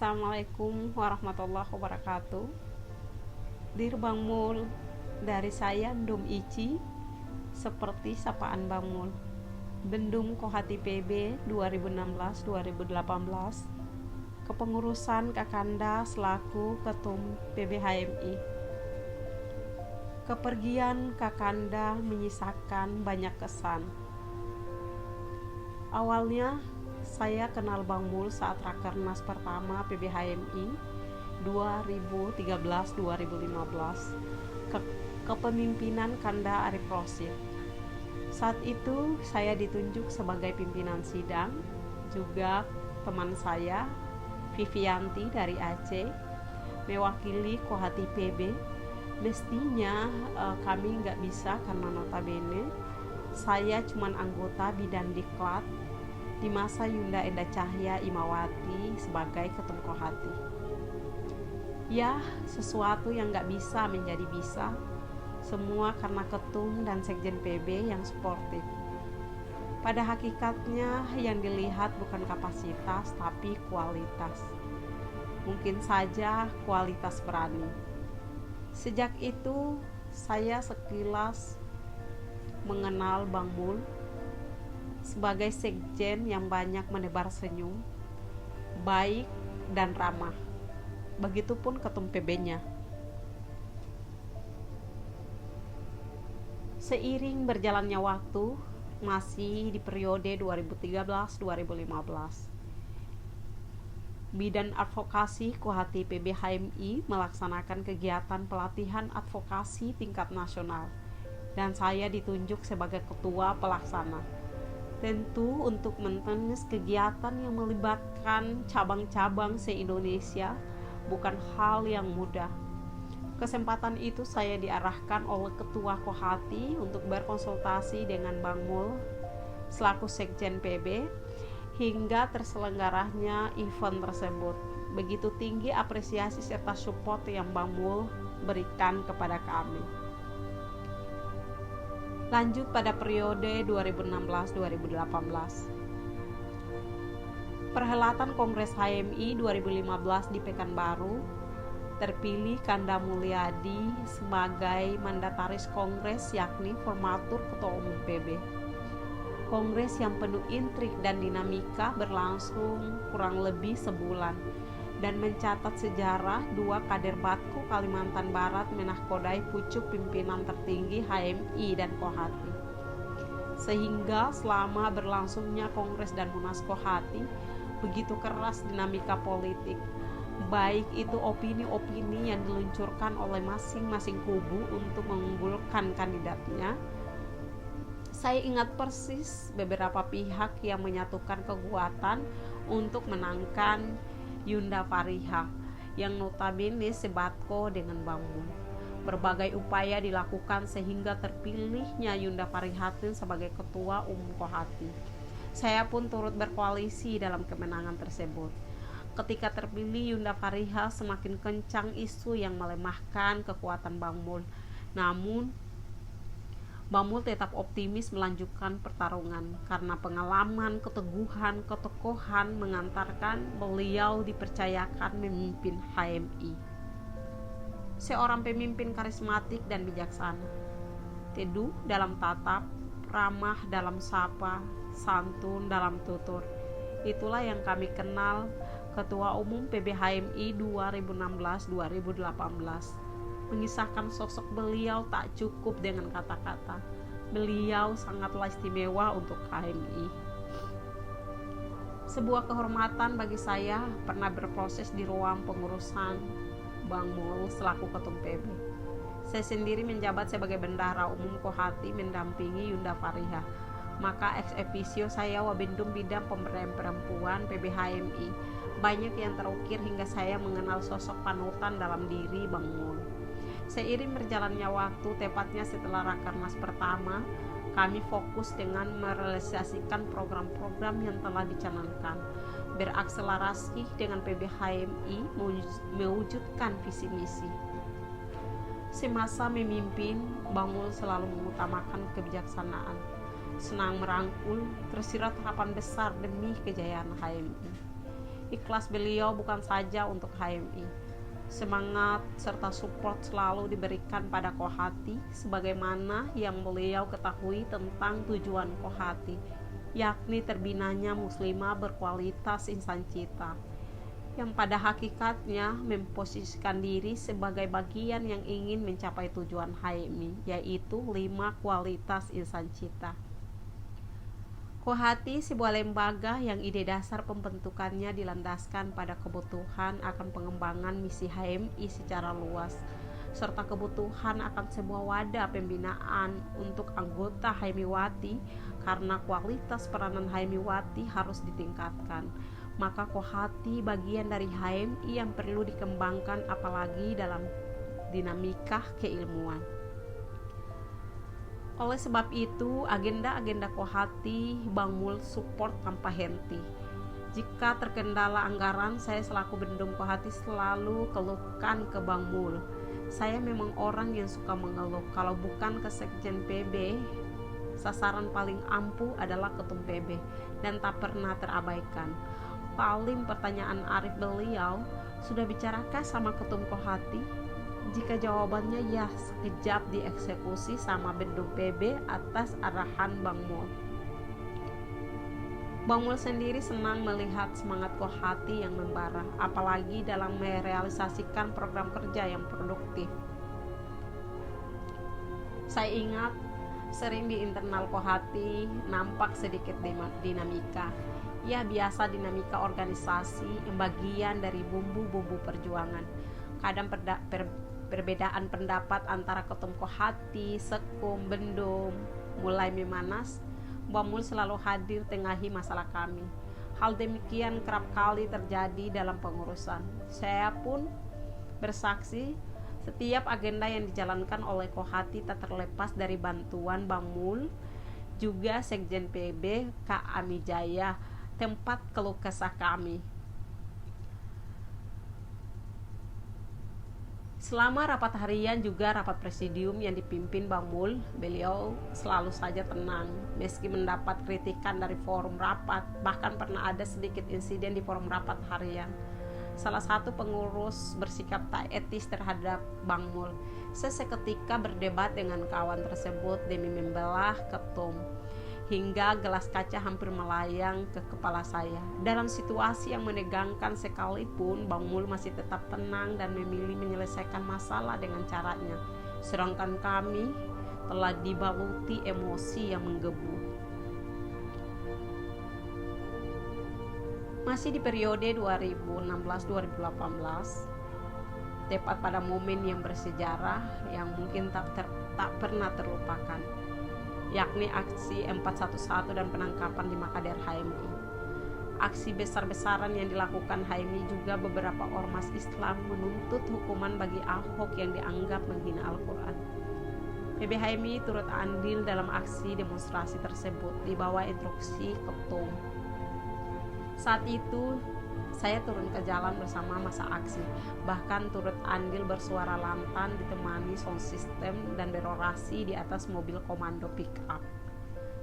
Assalamualaikum warahmatullahi wabarakatuh. Dir Bang Mul, dari saya Ndum Ici, seperti sapaan Bang Mul. Bendum Kohati PB 2016-2018, kepengurusan Kakanda selaku Ketum PBHMI. Kepergian Kakanda menyisakan banyak kesan. Awalnya saya kenal Bang Mul saat Rakernas pertama PBHMI 2013-2015 kepemimpinan Kanda Arif Rosyid. Saat itu saya ditunjuk sebagai pimpinan sidang, juga teman saya Vivianti dari Aceh mewakili Kohati PB. Mestinya kami nggak bisa karena notabene saya cuman anggota Bidan Diklat di masa Yunda Enda Cahya Imawati sebagai Ketum Kohati. Ya, sesuatu yang gak bisa menjadi bisa, semua karena Ketum dan Sekjen PB yang sportif. Pada hakikatnya yang dilihat bukan kapasitas tapi kualitas. Mungkin saja kualitas berani. Sejak itu saya sekilas mengenal Bang Mul sebagai sekjen yang banyak menebar senyum, baik dan ramah. Begitupun ketum PB-nya. Seiring berjalannya waktu, masih di periode 2013-2015, Bidan Advokasi Kohati PBHMI melaksanakan kegiatan pelatihan advokasi tingkat nasional, dan saya ditunjuk sebagai ketua pelaksana. Tentu untuk maintenance kegiatan yang melibatkan cabang-cabang se-Indonesia bukan hal yang mudah. Kesempatan itu saya diarahkan oleh Ketua Kohati untuk berkonsultasi dengan Bang Mul selaku Sekjen PB hingga terselenggaranya event tersebut. Begitu tinggi apresiasi serta support yang Bang Mul berikan kepada kami. Lanjut pada periode 2016-2018. Perhelatan Kongres HMI 2015 di Pekanbaru, terpilih Kanda Mulyadi sebagai mandataris Kongres, yakni formatur Ketua Umum PB. Kongres yang penuh intrik dan dinamika berlangsung kurang lebih sebulan dan mencatat sejarah dua kader Batku Kalimantan Barat menahkodai pucuk pimpinan tertinggi HMI dan Kohati. Sehingga selama berlangsungnya Kongres dan Munas Kohati, begitu keras dinamika politik, baik itu opini-opini yang diluncurkan oleh masing-masing kubu untuk mengunggulkan kandidatnya. Saya ingat persis beberapa pihak yang menyatukan kekuatan untuk menangkan Yunda Fariha yang notabene sebatko dengan Bang Mul. Berbagai upaya dilakukan sehingga terpilihnya Yunda Farihatin sebagai Ketua Umum Kohati. Saya pun turut berkoalisi dalam kemenangan tersebut. Ketika terpilih Yunda Fariha, semakin kencang isu yang melemahkan kekuatan Bang Mul. Namun Bang Mul tetap optimis melanjutkan pertarungan karena pengalaman, keteguhan, ketokohan mengantarkan beliau dipercayakan memimpin HMI. Seorang pemimpin karismatik dan bijaksana, teduh dalam tatap, ramah dalam sapa, santun dalam tutur. Itulah yang kami kenal Ketua Umum PBHMI 2016-2018. Mengisahkan sosok beliau tak cukup dengan kata-kata. Beliau sangatlah istimewa untuk HMI. Sebuah kehormatan bagi saya pernah berproses di ruang pengurusan Bang Mul selaku Ketum PB. Saya sendiri menjabat sebagai Bendahara Umum Kohati mendampingi Yunda Fariha. Maka ex officio saya Wabendum Bidang Pemberdayaan Perempuan PBHMI. Banyak yang terukir hingga saya mengenal sosok panutan dalam diri Bang Mul. Seiring berjalannya waktu, tepatnya setelah Rakernas pertama, kami fokus dengan merealisasikan program-program yang telah dicanangkan, berakselerasi dengan PBHMI mewujudkan visi misi. Semasa memimpin, Bang Mul selalu mengutamakan kebijaksanaan, senang merangkul, tersirat harapan besar demi kejayaan HMI. Ikhlas beliau bukan saja untuk HMI. Semangat serta support selalu diberikan pada Kohati sebagaimana yang beliau ketahui tentang tujuan Kohati, yakni terbinanya muslimah berkualitas insan cita, yang pada hakikatnya memposisikan diri sebagai bagian yang ingin mencapai tujuan HMI, yaitu 5 kualitas insan cita. Kohati sebuah lembaga yang ide dasar pembentukannya dilandaskan pada kebutuhan akan pengembangan misi HMI secara luas, serta kebutuhan akan sebuah wadah pembinaan untuk anggota HMIwati karena kualitas peranan HMIwati harus ditingkatkan. Maka Kohati bagian dari HMI yang perlu dikembangkan apalagi dalam dinamika keilmuan. Oleh sebab itu, agenda-agenda Kohati Bang Mul support tanpa henti. Jika terkendala anggaran, saya selaku bendum Kohati selalu keluhkan ke Bang Mul. Saya memang orang yang suka mengeluh. Kalau bukan ke Sekjen PB, sasaran paling ampuh adalah Ketum PB dan tak pernah terabaikan. Paling pertanyaan arif beliau, sudah bicarakah sama Ketum Kohati? Jika jawabannya ya, sekejap dieksekusi sama bendum PB atas arahan Bang Mul. Bang Mul sendiri senang melihat semangat Kohati yang membara, apalagi dalam merealisasikan program kerja yang produktif. Saya ingat sering di internal Kohati nampak sedikit dinamika. Ya, biasa dinamika organisasi yang bagian dari bumbu-bumbu perjuangan. Kadang perbedaan pendapat antara ketum Kohati, sekum, bendum mulai memanas. Bang Mul selalu hadir tengahi masalah kami. Hal demikian kerap kali terjadi dalam pengurusan. Saya pun bersaksi setiap agenda yang dijalankan oleh Kohati tak terlepas dari bantuan Bang Mul, juga Sekjen PB Kak Amijaya, tempat keluh kesah kami. Selama rapat harian juga rapat presidium yang dipimpin Bang Mul, beliau selalu saja tenang meski mendapat kritikan dari forum rapat. Bahkan pernah ada sedikit insiden di forum rapat harian. Salah satu pengurus bersikap tak etis terhadap Bang Mul. Saya seketika berdebat dengan kawan tersebut demi membelah ketum, hingga gelas kaca hampir melayang ke kepala saya. Dalam situasi yang menegangkan sekalipun, Bang Mul masih tetap tenang dan memilih menyelesaikan masalah dengan caranya, sedangkan kami telah dibaluti emosi yang menggebu. Masih di periode 2016-2018, tepat pada momen yang bersejarah yang mungkin tak pernah terlupakan, yakni aksi 411 dan penangkapan 5 kader HMI. Aksi besar-besaran yang dilakukan HMI juga beberapa ormas Islam menuntut hukuman bagi Ahok yang dianggap menghina Al-Quran. PB HMI turut andil dalam aksi demonstrasi tersebut di bawah instruksi ketum. Saat itu saya turun ke jalan bersama masa aksi, bahkan turut andil bersuara lantang ditemani sound system dan berorasi di atas mobil komando pick up.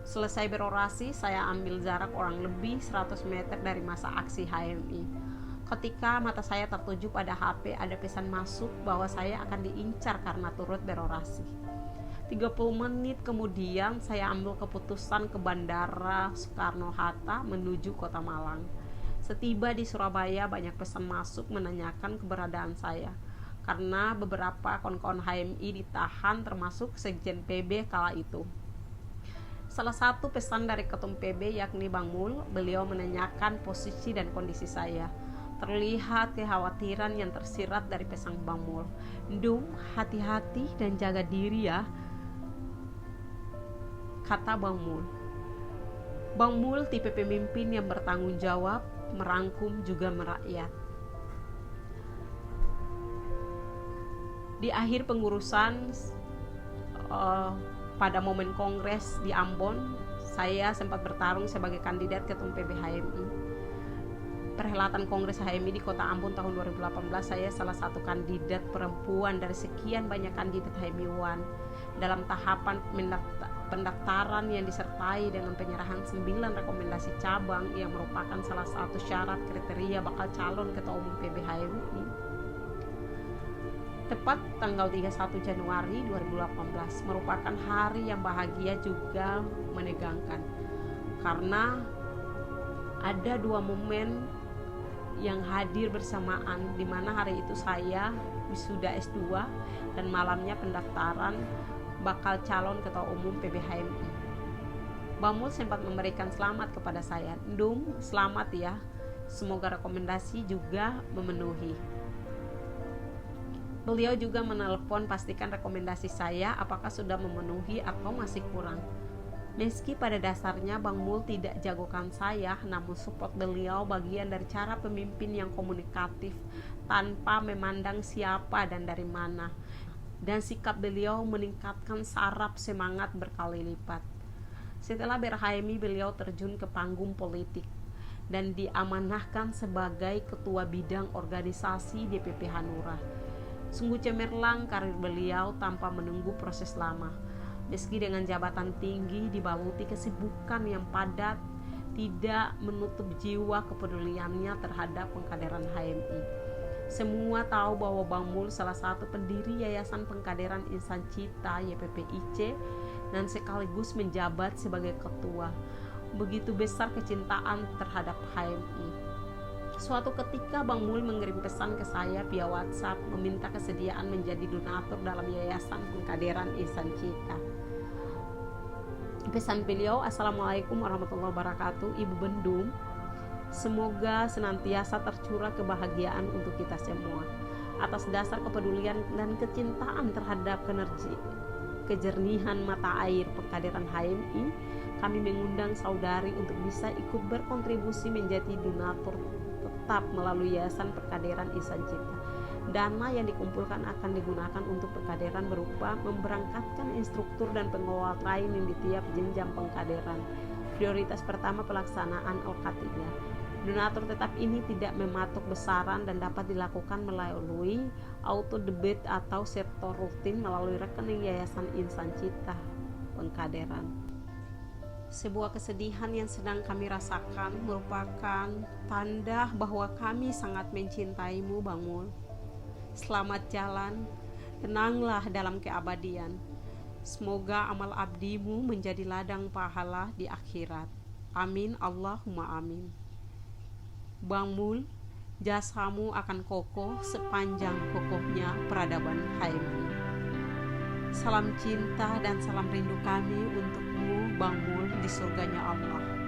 Selesai berorasi, saya ambil jarak kurang lebih 100 meter dari masa aksi HMI. Ketika mata saya tertuju pada HP, ada pesan masuk bahwa saya akan diincar karena turut berorasi. 30 menit kemudian saya ambil keputusan ke Bandara Soekarno-Hatta menuju Kota Malang. Setiba di Surabaya, banyak pesan masuk menanyakan keberadaan saya karena beberapa kawan-kawan HMI ditahan, termasuk Sekjen PB kala itu. Salah satu pesan dari Ketum PB yakni Bang Mul, beliau menanyakan posisi dan kondisi saya. Terlihat kekhawatiran yang tersirat dari pesan Bang Mul. "Dum, hati-hati dan jaga diri ya," kata Bang Mul. Bang Mul tipe pemimpin yang bertanggung jawab, merangkum juga merakyat. Di akhir pengurusan pada momen kongres di Ambon, saya sempat bertarung sebagai kandidat ketum PB HMI. Perhelatan kongres HMI di Kota Ambon tahun 2018, saya salah satu kandidat perempuan dari sekian banyak kandidat HMI-wan. Dalam tahapan pendaftaran yang disertai dengan penyerahan 9 rekomendasi cabang yang merupakan salah satu syarat kriteria bakal calon Ketua Umum PBHMI. Tepat tanggal 31 Januari 2018 merupakan hari yang bahagia juga menegangkan, karena ada 2 momen yang hadir bersamaan, di mana hari itu saya wisuda S2 dan malamnya pendaftaran bakal calon Ketua Umum PBHMI. Bang Mul sempat memberikan selamat kepada saya. "Ndung, selamat ya. Semoga rekomendasi juga memenuhi." Beliau juga menelpon pastikan rekomendasi saya apakah sudah memenuhi atau masih kurang. Meski pada dasarnya Bang Mul tidak jagokan saya, namun support beliau bagian dari cara pemimpin yang komunikatif tanpa memandang siapa dan dari mana. Dan sikap beliau meningkatkan saraf semangat berkali lipat. Setelah berHMI, beliau terjun ke panggung politik dan diamanahkan sebagai Ketua Bidang Organisasi DPP Hanura. Sungguh cemerlang karir beliau tanpa menunggu proses lama. Meski dengan jabatan tinggi dibaluti kesibukan yang padat, tidak menutup jiwa kepeduliannya terhadap pengkaderan HMI. Semua tahu bahwa Bang Mul salah satu pendiri Yayasan Pengkaderan Insan Cita YPPIC dan sekaligus menjabat sebagai ketua. Begitu besar kecintaan terhadap HMI. Suatu ketika Bang Mul mengirim pesan ke saya via WhatsApp meminta kesediaan menjadi donatur dalam Yayasan Pengkaderan Insan Cita. Pesan beliau, "Assalamualaikum warahmatullahi wabarakatuh, Ibu Bendum. Semoga senantiasa tercurah kebahagiaan untuk kita semua. Atas dasar kepedulian dan kecintaan terhadap kejernihan mata air Pengkaderan HMI, kami mengundang saudari untuk bisa ikut berkontribusi menjadi donatur tetap melalui Yayasan Pengkaderan Insan Cita. Dana yang dikumpulkan akan digunakan untuk pengkaderan berupa memberangkatkan instruktur dan pengelola training di tiap jenjang pengkaderan. Prioritas pertama pelaksanaan OK3. Donatur tetap ini tidak mematok besaran dan dapat dilakukan melalui auto debit atau setor rutin melalui rekening Yayasan Insan Cita Pengkaderan." Sebuah kesedihan yang sedang kami rasakan merupakan tanda bahwa kami sangat mencintaimu, Bang Mul. Selamat jalan, tenanglah dalam keabadian. Semoga amal abdimu menjadi ladang pahala di akhirat. Amin, Allahumma amin. Bang Mul, jasamu akan kokoh sepanjang kokohnya peradaban HMI. Salam cinta dan salam rindu kami untukmu, Bang Mul, di surganya Allah.